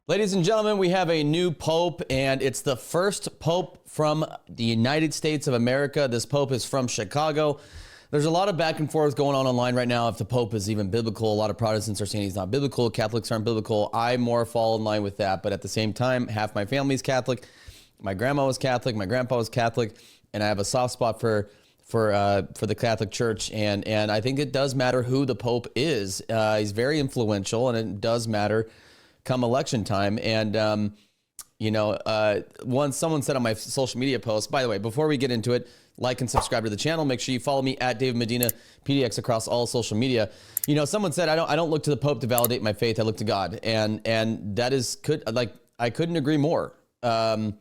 Ladies and gentlemen, we have a new pope, and it's the first pope from the United States of America. This pope is from Chicago. There's a lot of back and forth going on online right now if the pope is even biblical. A lot of Protestants are saying he's not biblical. Catholics aren't biblical. I more fall in line with that. But at the same time, half my family is Catholic. My grandma was Catholic. My grandpa was Catholic. And I have a soft spot for the Catholic Church. And I think it does matter who the pope is. He's very influential, and it does matter come election time. And, someone said on my social media post, by the way, before we get into it, like and subscribe to the channel. Make sure you follow me at David Medina PDX across all social media. Someone said, I don't look to the Pope to validate my faith. I look to God. And that is I couldn't agree more. Having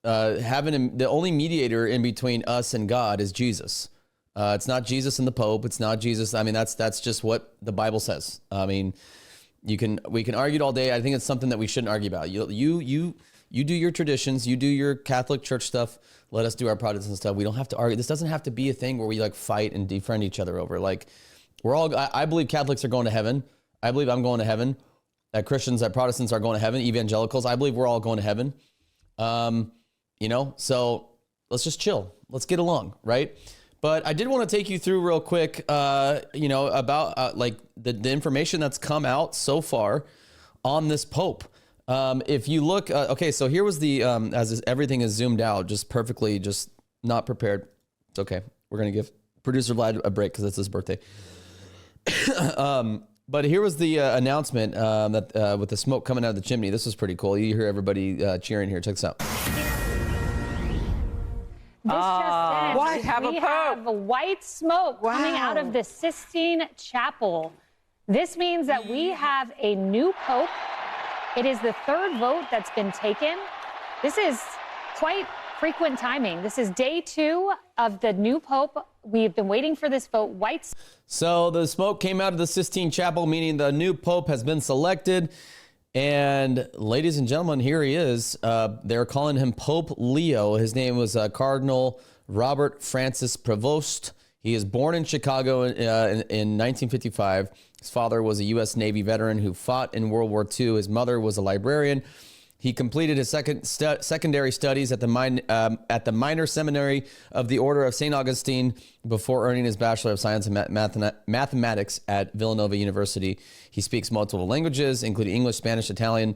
the only mediator in between us and God is Jesus. It's not Jesus and the Pope. It's not Jesus. I mean, that's just what the Bible says. I mean, we can argue it all day. I think it's something that we shouldn't argue about. You do your traditions, you do your Catholic Church stuff. Let us do our Protestant stuff. We don't have to argue. This doesn't have to be a thing where we fight and defriend each other over. I believe Catholics are going to heaven. I believe I'm going to heaven. That Protestants are going to heaven. Evangelicals, I believe we're all going to heaven. So let's just chill. Let's get along, right? But I did want to take you through real quick, about the information that's come out so far on this Pope. If you look, so here was the, everything is zoomed out, just perfectly, just not prepared. It's okay. We're going to give producer Vlad a break because it's his birthday. But here was the announcement that with the smoke coming out of the chimney. This was pretty cool. You hear everybody cheering here. Check this out. This just in. We have white smoke coming out of the Sistine Chapel. This means that we have a new pope. It is the third vote that's been taken. This is quite frequent timing. This is day 2 of the new pope. We've been waiting for this vote. So the smoke came out of the Sistine Chapel, meaning the new pope has been selected. And ladies and gentlemen, here he is. They're calling him Pope Leo. His name was Cardinal Robert Francis Prevost. He is born in Chicago in 1955. His father was a U.S. Navy veteran who fought in World War II. His mother was a librarian. He completed his secondary studies at the Minor Seminary of the Order of St. Augustine before earning his Bachelor of Science in Mathematics at Villanova University. He speaks multiple languages, including English, Spanish, Italian,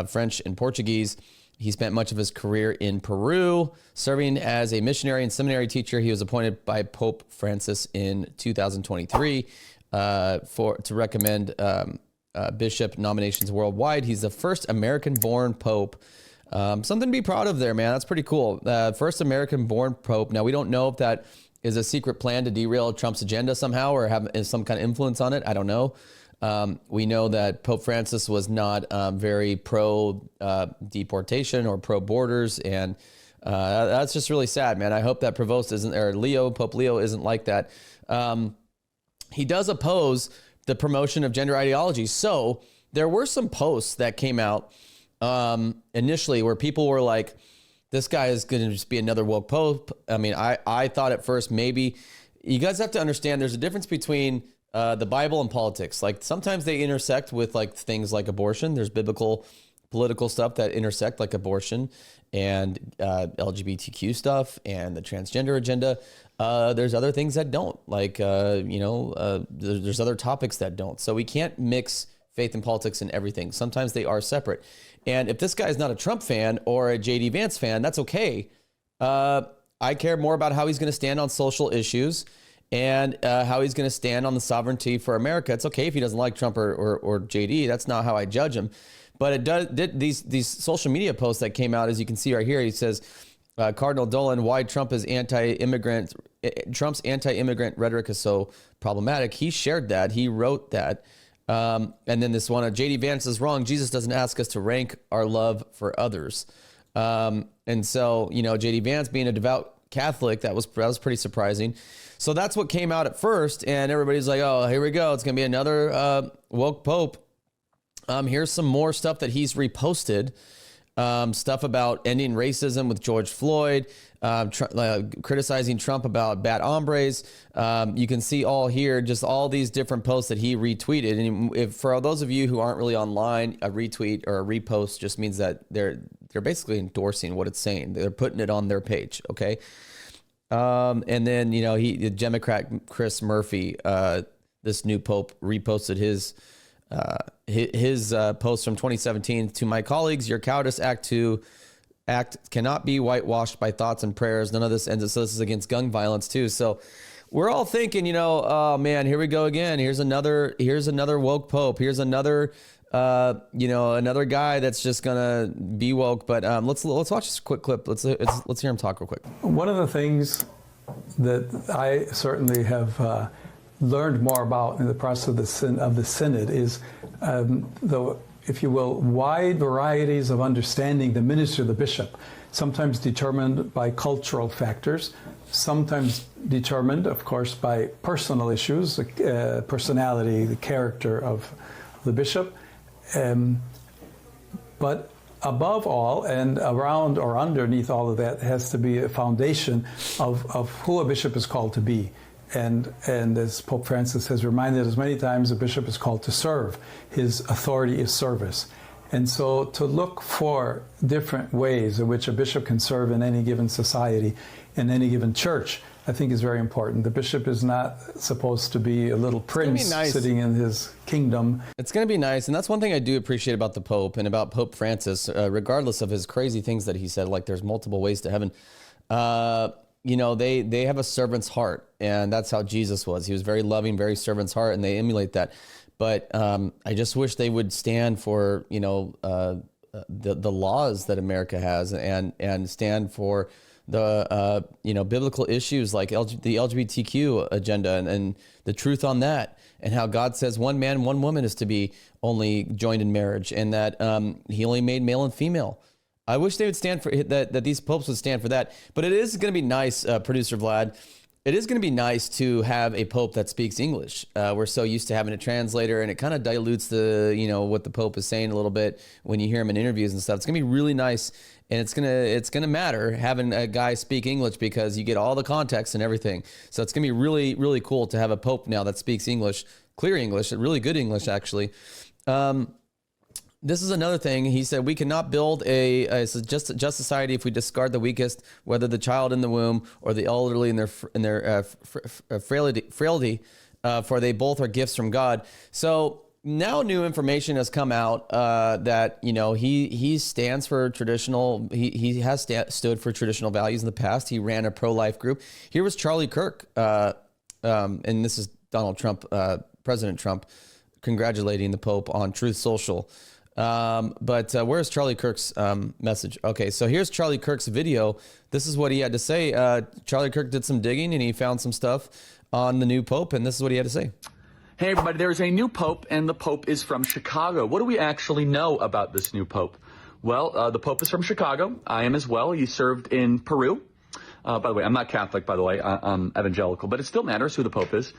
French, and Portuguese. He spent much of his career in Peru, serving as a missionary and seminary teacher. He was appointed by Pope Francis in 2023 to recommend bishop nominations worldwide. He's the first American-born pope. Something to be proud of there, man. That's pretty cool. First American-born pope. Now, we don't know if that is a secret plan to derail Trump's agenda somehow or have some kind of influence on it. I don't know. We know that Pope Francis was not very pro-deportation or pro-borders, and that's just really sad, man. I hope that Pope Leo isn't like that. He does oppose the promotion of gender ideology. So there were some posts that came out initially where people were like, this guy is going to just be another woke pope. I mean, I thought at first maybe, you guys have to understand there's a difference between the Bible and politics. Like sometimes they intersect with things like abortion. There's biblical political stuff that intersect like abortion and LGBTQ stuff and the transgender agenda. There's other things that don't, there's other topics that don't. So we can't mix faith and politics and everything. Sometimes they are separate. And if this guy is not a Trump fan or a JD Vance fan, that's okay. I care more about how he's going to stand on social issues and how he's going to stand on the sovereignty for America. It's okay if he doesn't like Trump or JD. That's not how I judge him. But these social media posts that came out, as you can see right here, he says, Cardinal Dolan, why Trump's anti-immigrant rhetoric is so problematic. He shared that. He wrote that. And then this one, JD Vance is wrong. Jesus doesn't ask us to rank our love for others. And so, JD Vance being a devout Catholic, that was pretty surprising. So that's what came out at first. And everybody's like, oh, here we go. It's going to be another woke pope. Here's some more stuff that he's reposted. Stuff about ending racism with George Floyd, criticizing Trump about bad hombres. You can see all here, just all these different posts that he retweeted. And if, for those of you who aren't really online, a retweet or a repost just means that they're basically endorsing what it's saying. They're putting it on their page. Okay. And then, the Democrat Chris Murphy, this new Pope, reposted his post from 2017. To my colleagues, your cowardice act cannot be whitewashed by thoughts and prayers. None of this ends. So this is against gun violence too. So we're all thinking, oh man, here we go again. Here's another woke Pope. Here's another, another guy that's just gonna be woke. But let's watch this quick clip. Let's hear him talk real quick. One of the things that I certainly have learned more about in the process of the Synod is the, if you will, wide varieties of understanding the ministry of the bishop, sometimes determined by cultural factors, sometimes determined, of course, by personal issues, personality, the character of the bishop. But above all, and around or underneath all of that, has to be a foundation of who a bishop is called to be. And as Pope Francis has reminded us many times, a bishop is called to serve. His authority is service. And so to look for different ways in which a bishop can serve in any given society, in any given church, I think is very important. The bishop is not supposed to be a little prince sitting in his kingdom. It's going to be nice. And that's one thing I do appreciate about the Pope and about Pope Francis, regardless of his crazy things that he said, like there's multiple ways to heaven. They have a servant's heart, and that's how Jesus was. He was very loving, very servant's heart, and they emulate that. But I just wish they would stand for, the laws that America has and stand for the, biblical issues like the LGBTQ agenda and the truth on that, and how God says one man, one woman is to be only joined in marriage, and that he only made male and female. I wish they would stand for that these popes would stand for that. But it is going to be nice, Producer Vlad. It is going to be nice to have a pope that speaks English. We're so used to having a translator, and it kind of dilutes the, what the Pope is saying a little bit when you hear him in interviews and stuff. It's going to be really nice, and it's gonna matter having a guy speak English because you get all the context and everything. So it's going to be really, really cool to have a pope now that speaks English, clear English, really good English, actually. This is another thing. He said, we cannot build a just society if we discard the weakest, whether the child in the womb or the elderly in their frailty, for they both are gifts from God. So now new information has come out that, he stands for traditional, he has stood for traditional values in the past. He ran a pro-life group. Here was Charlie Kirk, and this is Donald Trump, President Trump, congratulating the Pope on Truth Social. But where's Charlie Kirk's message? Okay, so here's Charlie Kirk's video. This is what he had to say. Charlie Kirk did some digging and he found some stuff on the new Pope, and this is what he had to say. Hey everybody, there's a new Pope, and the Pope is from Chicago. What do we actually know about this new Pope? Well, the Pope is from Chicago. I am as well. He served in Peru. By the way, I'm not Catholic, by the way. I'm evangelical, but it still matters who the Pope is.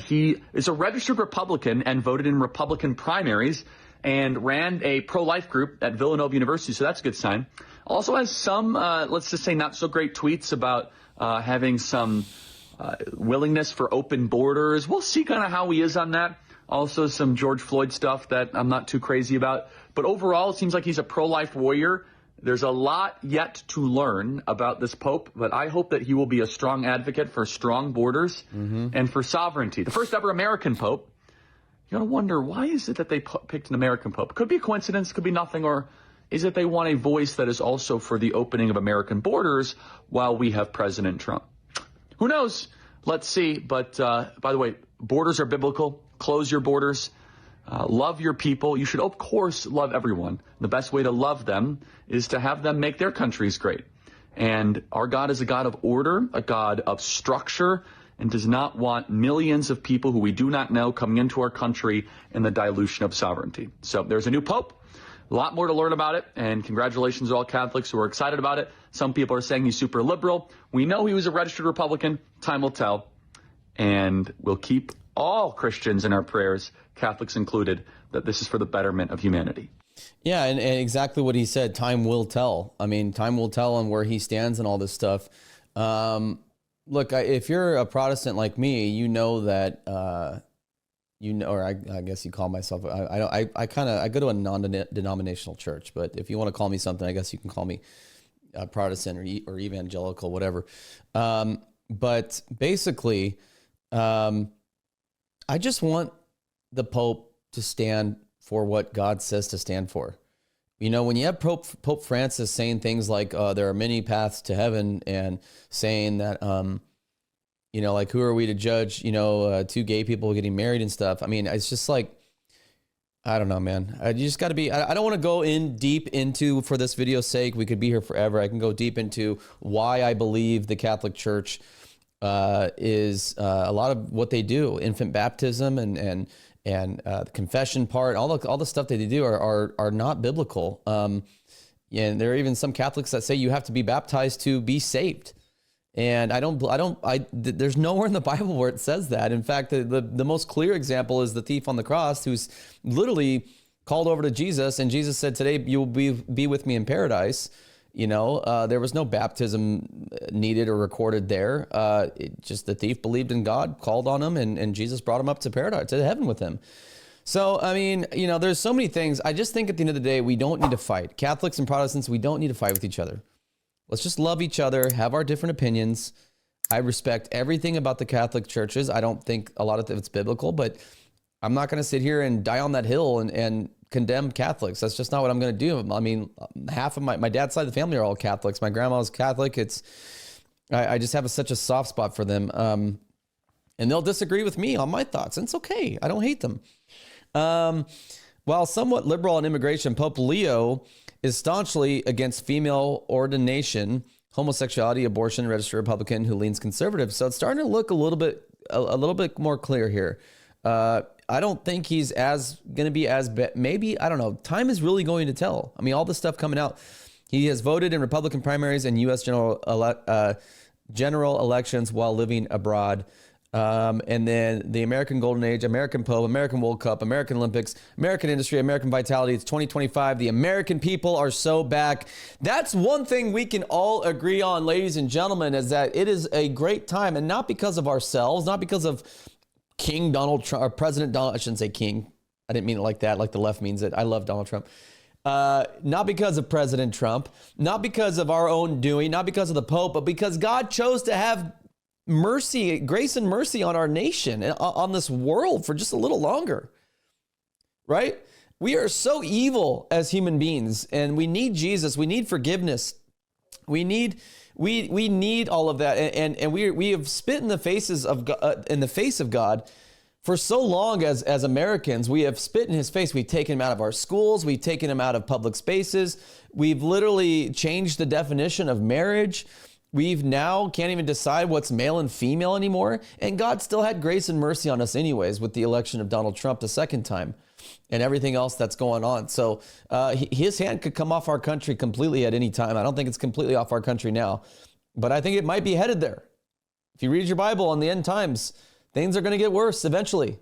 He is a registered Republican and voted in Republican primaries and ran a pro-life group at Villanova University, so that's a good sign. Also has some, let's just say, not so great tweets about having some willingness for open borders. We'll see kind of how he is on that. Also some George Floyd stuff that I'm not too crazy about. But overall, it seems like he's a pro-life warrior. There's a lot yet to learn about this Pope, but I hope that he will be a strong advocate for strong borders and for sovereignty. The first ever American Pope. You're going to wonder, why is it that they picked an American Pope? Could be a coincidence, could be nothing, or is it they want a voice that is also for the opening of American borders while we have President Trump? Who knows? Let's see. But by the way, borders are biblical. Close your borders. Love your people. You should, of course, love everyone. The best way to love them is to have them make their countries great. And our God is a God of order, a God of structure, and does not want millions of people who we do not know coming into our country in the dilution of sovereignty. So there's a new Pope. A lot more to learn about it, and congratulations to all Catholics who are excited about it. Some people are saying he's super liberal. We know he was a registered Republican. Time will tell. And we'll keep all Christians in our prayers, Catholics included, that this is for the betterment of humanity. Yeah, and exactly what he said. Time will tell. I mean, time will tell on where he stands and all this stuff. Look, if you're a Protestant like me, you know that, or I guess you call myself, I go to a non-denominational church, but if you want to call me something, I guess you can call me Protestant or evangelical, whatever. But basically, I just want the Pope to stand for what God says to stand for. You know, when you have Pope Francis saying things like there are many paths to heaven, and saying that, you know, like, who are we to judge, you know, two gay people getting married and stuff. I mean, it's just like, I don't know, man. You just got to be, I don't want to go in deep into, for this video's sake, we could be here forever. I can go deep into why I believe the Catholic Church is a lot of what they do, infant baptism and the confession part, all the stuff that they do are not biblical. And there are even some Catholics that say you have to be baptized to be saved. And there's nowhere in the Bible where it says that. In fact, the most clear example is the thief on the cross, who's literally called over to Jesus, and Jesus said, "Today you will be with me in paradise." You know, there was no baptism needed or recorded there. Just the thief believed in God, called on him, and Jesus brought him up to paradise, to heaven with him. So, I mean, you know, there's so many things. I just think at the end of the day, we don't need to fight. Catholics and Protestants, we don't need to fight with each other. Let's just love each other, have our different opinions. I respect everything about the Catholic churches. I don't think a lot of it's biblical, but I'm not going to sit here and die on that hill and condemn Catholics. That's just not what I'm going to do. I mean, half of my dad's side of the family are all Catholics. My grandma's Catholic. I just have such a soft spot for them. And they'll disagree with me on my thoughts. And it's okay. I don't hate them. While somewhat liberal on immigration, Pope Leo is staunchly against female ordination, homosexuality, abortion, registered Republican who leans conservative. So it's starting to look a little bit more clear here. I don't think he's going to be as maybe, I don't know. Time is really going to tell. I mean, all this stuff coming out. He has voted in Republican primaries and U.S. general elections while living abroad. And then the American Golden Age, American Pope, American World Cup, American Olympics, American industry, American vitality. It's 2025. The American people are so back. That's one thing we can all agree on, ladies and gentlemen, is that it is a great time, and not because of ourselves, not because of King Donald Trump, or President Donald, I shouldn't say King. I didn't mean it like that, like the left means it. I love Donald Trump. Not because of President Trump, not because of our own doing, not because of the Pope, but because God chose to have mercy, grace and mercy on our nation and on this world for just a little longer, right? We are so evil as human beings, and we need Jesus. We need forgiveness. We need all of that, and we have spit in the faces of God, in the face of God for so long as Americans. We have spit in his face. We've taken him out of our schools. We've taken him out of public spaces. We've literally changed the definition of marriage. We've now can't even decide what's male and female anymore. And God still had grace and mercy on us anyways with the election of Donald Trump the second time and everything else that's going on. So his hand could come off our country completely at any time. I don't think it's completely off our country now, but I think it might be headed there. If you read your Bible on the end times, things are going to get worse eventually.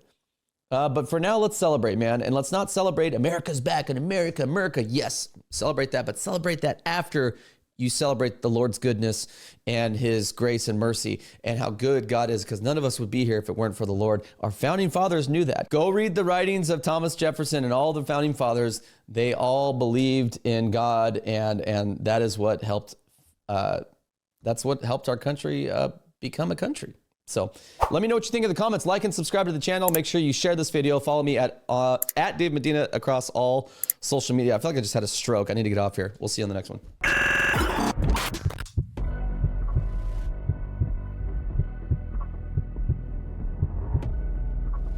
But for now, let's celebrate, man. And let's not celebrate America's back and America. Yes, celebrate that, but celebrate that after you celebrate the Lord's goodness and his grace and mercy and how good God is, because none of us would be here if it weren't for the Lord. Our founding fathers knew that. Go read the writings of Thomas Jefferson and all the founding fathers. They all believed in God, and that is what helped. That's what helped our country become a country. So let me know what you think in the comments. Like and subscribe to the channel. Make sure you share this video. Follow me at Dave Medina across all social media. I feel like I just had a stroke. I need to get off here. We'll see you on the next one.